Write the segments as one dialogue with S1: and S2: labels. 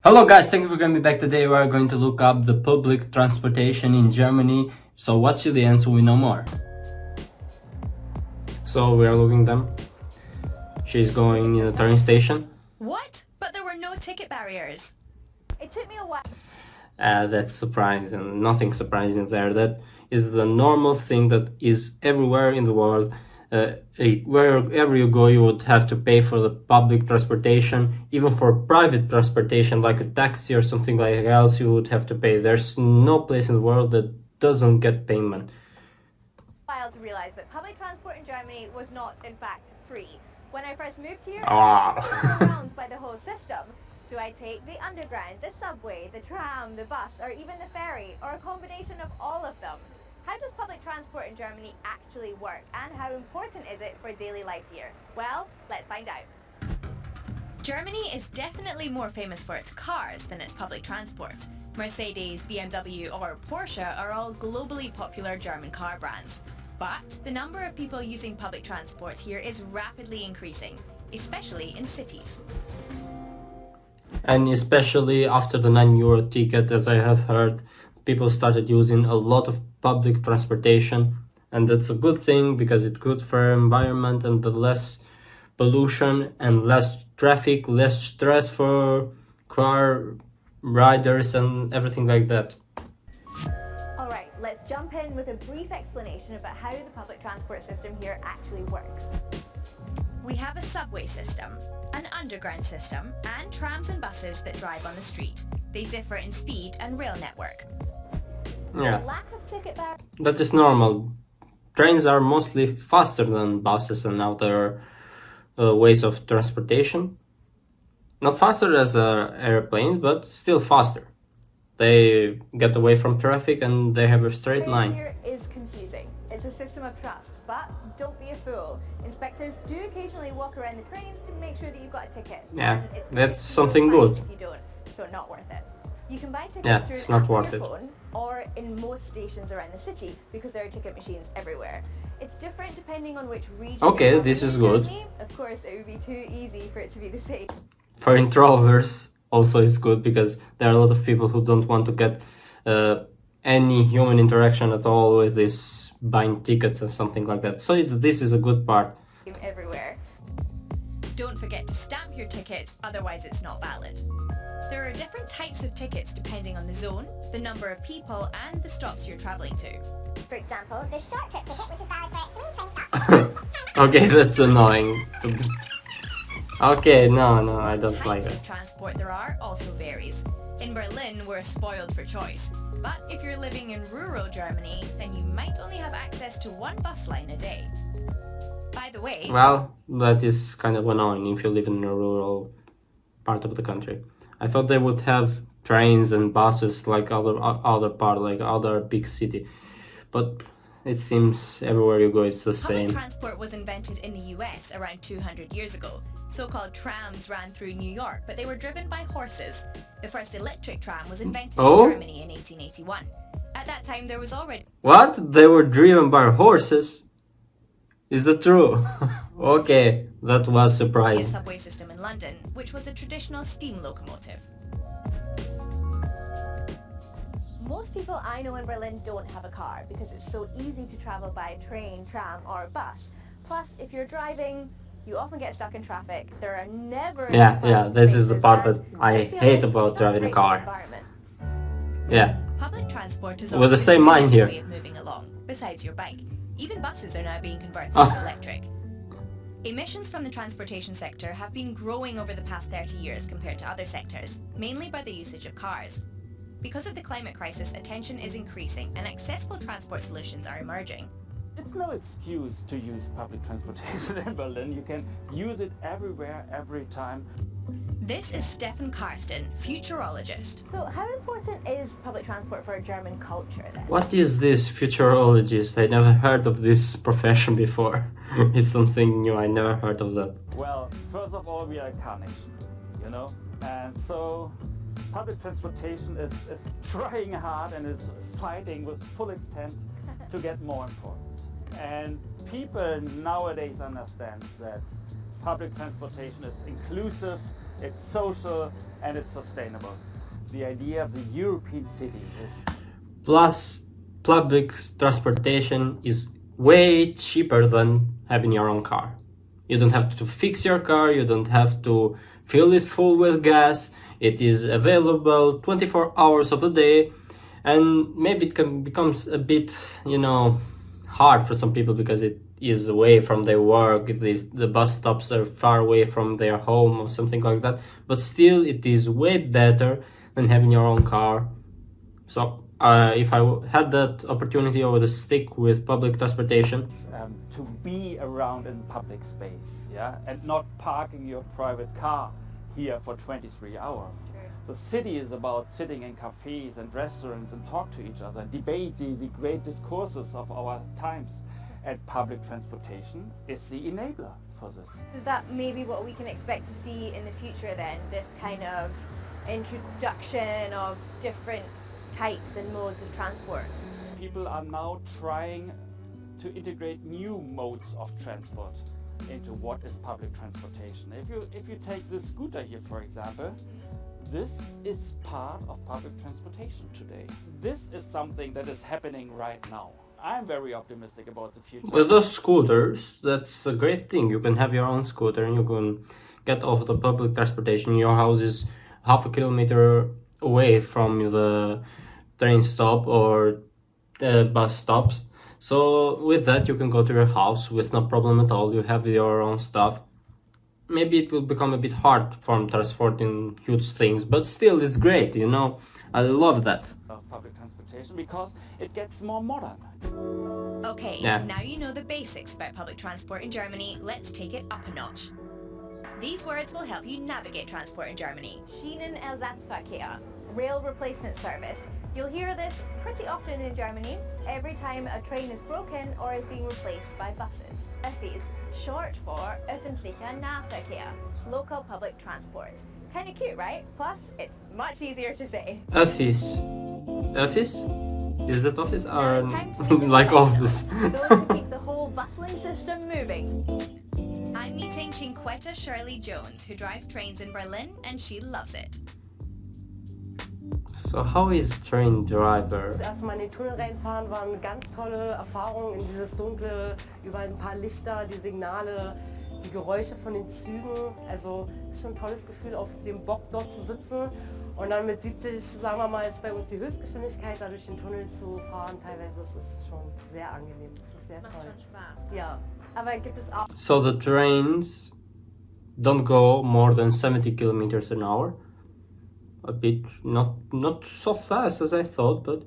S1: Hello guys, thank you for joining me back. Today we are going to look up the public transportation in Germany. So what's the answer we know more? So we are looking them. She's going in a train station.
S2: What? But there were no ticket barriers. It took me a while.
S1: That's surprising. Nothing surprising there. That is the normal thing that is everywhere in the world. Wherever you go, you would have to pay for the public transportation. Even for private transportation, like a taxi or something like else, you would have to pay. There's no place in the world that doesn't get payment.
S2: While to realize that public transport in Germany was not, in fact, free. When I first moved here,
S1: Ah.
S2: I was overwhelmed by the whole system. Do I take the underground, the subway, the tram, the bus, or even the ferry, or a combination of all of them? How does public transport in Germany actually work, and how important is it for daily life here? Well, let's find out. Germany is definitely more famous for its cars than its public transport. Mercedes, BMW, or Porsche are all globally popular German car brands. But the number of people using public transport here is rapidly increasing, especially in cities.
S1: And especially after the €9 ticket, as I have heard, people started using a lot of public transportation, and that's a good thing because it's good for environment and the less pollution and less traffic, less stress for car riders and everything like that.
S2: Alright, let's jump in with a brief explanation about how the public transport system here actually works. We have a subway system, an underground system, and trams and buses that drive on the street. They differ in speed and rail network.
S1: Yeah,
S2: The lack of ticket barriers.
S1: that is normal. Trains are mostly faster than buses and other ways of transportation. Not faster as airplanes, but still faster. They get away from traffic and they have a straight line.
S2: Here is confusing. It's a system of trust, but don't be a fool. Inspectors do occasionally walk around the trains to make sure that you've got a ticket.
S1: Yeah,
S2: And it's
S1: that's
S2: easy to
S1: something
S2: find
S1: good.
S2: If you don't, so not worth it. You can buy tickets
S1: Yeah,
S2: through
S1: it's
S2: an
S1: not
S2: app on
S1: worth
S2: your
S1: it.
S2: phone or in most stations around the city because there are ticket machines everywhere. It's different depending on which region.
S1: Okay,
S2: you're
S1: this is
S2: traveling in
S1: good.
S2: Germany. Of course, it would be too easy for it to be the same.
S1: For introverts, also it's good because there are a lot of people who don't want to get any human interaction at all with this buying tickets or something like that. So this is a good part.
S2: Everywhere. Don't forget to stamp your ticket, otherwise it's not valid. There are different types of tickets depending on the zone, the number of people, and the stops you're travelling to. For example, the short trip ticket, which is valid for 3 train stops.
S1: Okay, that's annoying. Okay, no, I don't like
S2: Types
S1: it.
S2: of transport there are also varies. In Berlin, we're spoiled for choice. But if you're living in rural Germany, then you might only have access to one bus line a day. By the way,
S1: Well, that is kind of annoying if you live in a rural part of the country. I thought they would have trains and buses like other part, like other big city, but it seems everywhere you go it's the
S2: public
S1: same.
S2: transport was invented in the US around 200 years ago. So-called trams ran through New York, but they were driven by horses. The first electric tram was invented
S1: Oh?
S2: in Germany in 1881. At that time, there was already
S1: What? They were driven by horses? Is that true? Okay, that was
S2: a
S1: surprising.
S2: subway system in London, which was a traditional steam locomotive. Most people I know in Berlin don't have a car because it's so easy to travel by train, tram, or bus. Plus, if you're driving, you often get stuck in traffic. There are never
S1: Yeah,
S2: enough parking
S1: this is the
S2: spaces,
S1: part
S2: and
S1: that I
S2: let's be
S1: hate
S2: honest,
S1: about
S2: it's not
S1: driving a
S2: great for the
S1: car.
S2: environment.
S1: Yeah,
S2: Public transport is
S1: With
S2: also
S1: the same mind
S2: newest
S1: here.
S2: way of moving along, besides your bike. Even buses are now being converted
S1: Ah.
S2: to electric. Emissions from the transportation sector have been growing over the past 30 years compared to other sectors, mainly by the usage of cars. Because of the climate crisis, attention is increasing and accessible transport solutions are emerging.
S3: It's no excuse to use public transportation in Berlin. You can use it everywhere, every time.
S2: This is Stefan Karsten, futurologist. So how important is public transport for German culture then?
S1: what is this futurologist? I never heard of this profession before. It's something new, I never heard of that.
S3: Well, first of all, we are a car nation, you know? And so public transportation is trying hard and is fighting with full extent to get more important. And people nowadays understand that public transportation is inclusive it's social, and it's sustainable. The idea of the European city is...
S1: Plus, public transportation is way cheaper than having your own car. You don't have to fix your car, you don't have to fill it full with gas. It is available 24 hours of the day, and maybe it becomes a bit, hard for some people because it is away from their work. The bus stops are far away from their home or something like that. But still, it is way better than having your own car. So if I had that opportunity, I would stick with public transportation.
S3: To be around in public space, yeah, and not parking your private car here for 23 hours. The city is about sitting in cafes and restaurants and talk to each other, debate the great discourses of our times. And public transportation is the enabler for this.
S2: So is that maybe what we can expect to see in the future then? This kind of introduction of different types and modes of transport?
S3: People are now trying to integrate new modes of transport into what is public transportation. If you take this scooter here, for example, this is part of public transportation today. This is something that is happening right now. I'm very optimistic about the future.
S1: With those scooters, that's a great thing. You can have your own scooter and you can get off the public transportation. Your house is half a kilometer away from the train stop or bus stops. So with that, you can go to your house with no problem at all. You have your own stuff. Maybe it will become a bit hard from transporting huge things, but still it's great, I love that.
S3: Of public transportation because it gets more modern.
S4: Okay,
S1: Yeah.
S4: now you know the basics about public transport in Germany, let's take it up a notch. These words will help you navigate transport in Germany.
S2: Schienenersatzverkehr, rail replacement service. You'll hear this pretty often in Germany, every time a train is broken or is being replaced by buses. Öffis, short for öffentlicher Nahverkehr, local public transport. Kinda cute, right? Plus, it's much easier to say.
S1: Office. Office? Is that office
S2: Now
S1: or
S2: it's time to make it
S1: like
S2: professional.
S1: office?
S2: Those who keep the whole bustling system moving.
S4: I'm meeting Cinquetta Shirley Jones, who drives trains in Berlin, and she loves it.
S1: So how is train driver?
S5: Das erste Mal in den Tunnel reinfahren war eine ganz tolle Erfahrung in dieses Dunkle, über ein paar Lichter, die Signale, die Geräusche von den Zügen. Also es ist schon ein tolles Gefühl, auf dem Bock dort zu sitzen und dann mit 70, sagen wir mal, ist bei uns die Höchstgeschwindigkeit, da durch den Tunnel zu fahren. Teilweise ist es schon sehr angenehm, es ist sehr
S2: Macht
S5: toll.
S2: schon Spaß.
S5: Ja.
S2: Aber gibt es auch
S1: So the trains don't go more than 70 kilometers an hour. A bit, not so fast as I thought, but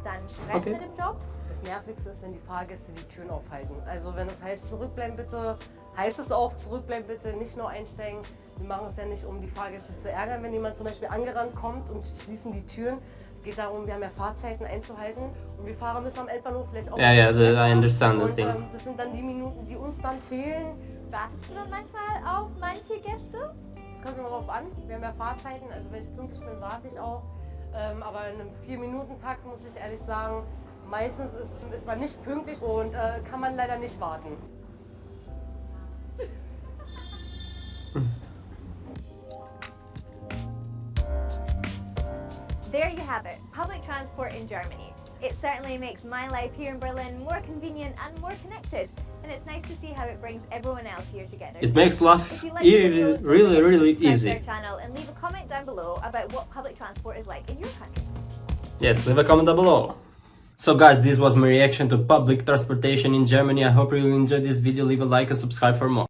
S2: dann Stress
S1: Okay.
S2: mit dem Job?
S5: Das Nervigste ist, wenn die Fahrgäste die Türen aufhalten. Also wenn es heißt, zurückbleiben bitte, heißt es auch, zurückbleiben bitte, nicht nur einsteigen. Wir machen es ja nicht, um die Fahrgäste zu ärgern, wenn jemand zum Beispiel angerannt kommt und schließen die Türen. Es geht darum, wir haben ja Fahrzeiten einzuhalten und wir Fahrer müssen am Endbahnhof vielleicht auch...
S1: Yeah, I understand the
S5: und,
S1: thing.
S5: das sind dann die Minuten, die uns dann fehlen.
S2: Wartest du dann manchmal auf manche Gäste?
S5: Es kommt immer darauf an, wir haben ja Fahrzeiten, also wenn ich pünktlich bin, warte ich auch. Aber in einem 4-Minuten-Takt muss ich ehrlich sagen, meistens ist man nicht pünktlich und kann man leider nicht warten.
S2: There you have it, public transport in Germany. It certainly makes my life here in Berlin more convenient and more connected. And it's nice to see how it brings everyone else here together.
S1: It makes life
S2: If you like the video, don't
S1: really,
S2: forget to
S1: really
S2: subscribe to
S1: easy.
S2: our channel and leave a comment down below about what public transport is like in your country.
S1: Yes, leave a comment down below. So guys, this was my reaction to public transportation in Germany. I hope you enjoyed this video. Leave a like and subscribe for more.